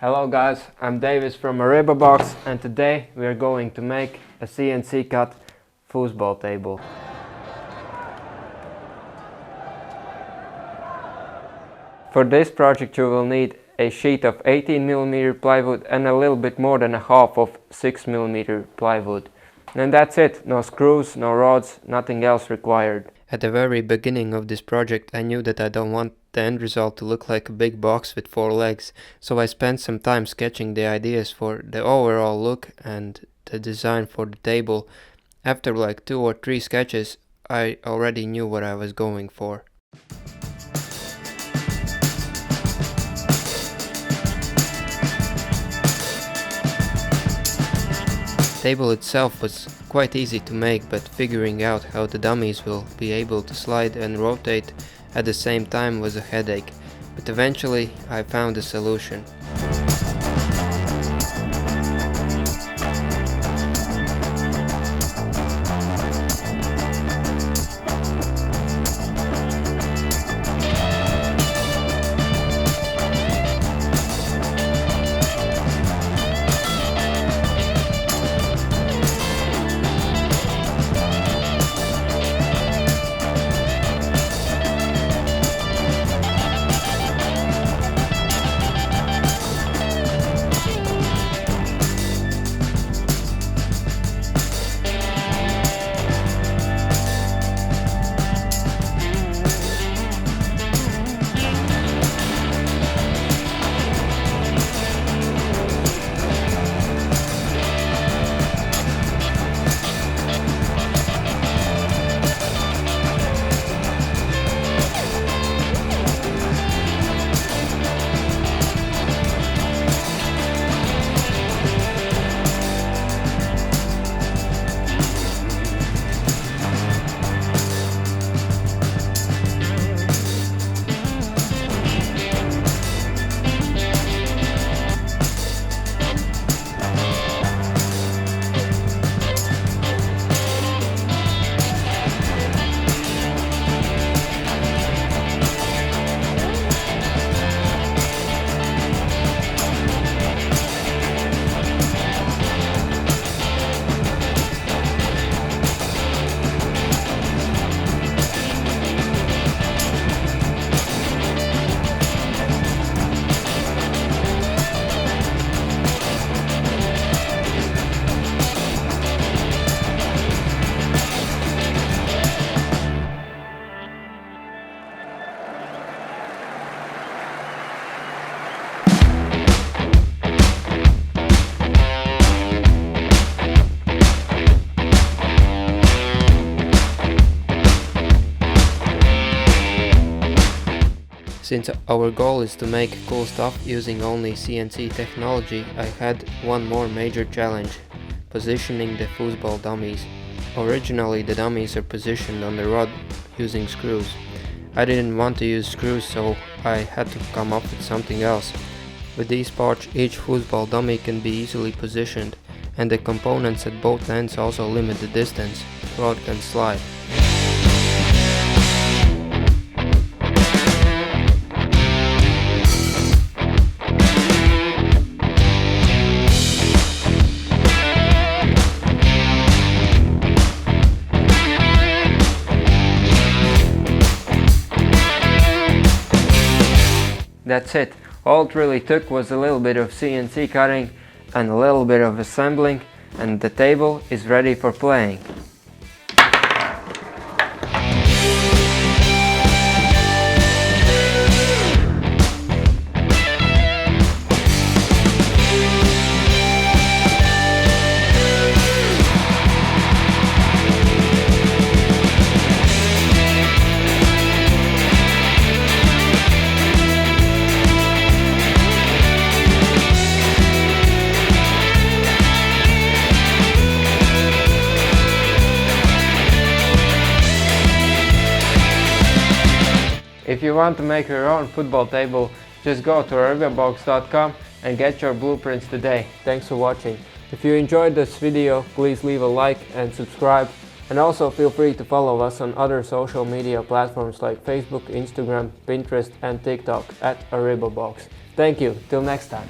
Hello guys, I'm Davis from Aribabox and today we are going to make a CNC cut foosball table. For this project you will need a sheet of 18mm plywood and a little bit more than a half of 6mm plywood. And that's it, no screws, no rods, nothing else required. At the very beginning of this project I knew that I don't want the end result to look like a big box with 4 legs, so I spent some time sketching the ideas for the overall look and the design for the table. After like 2 or 3 sketches I already knew what I was going for. The table itself was quite easy to make, but figuring out how the dummies will be able to slide and rotate at the same time was a headache, but eventually I found a solution. Since our goal is to make cool stuff using only CNC technology, I had one more major challenge: positioning the foosball dummies. Originally the dummies are positioned on the rod using screws. I didn't want to use screws, so I had to come up with something else. With these parts each foosball dummy can be easily positioned, and the components at both ends also limit the distance the rod can slide. That's it. All it really took was a little bit of CNC cutting and a little bit of assembling, and the table is ready for playing. If you want to make your own football table, just go to Aribabox.com and get your blueprints today. Thanks for watching. If you enjoyed this video, please leave a like and subscribe, and also feel free to follow us on other social media platforms like Facebook, Instagram, Pinterest and TikTok at Aribabox. Thank you, till next time.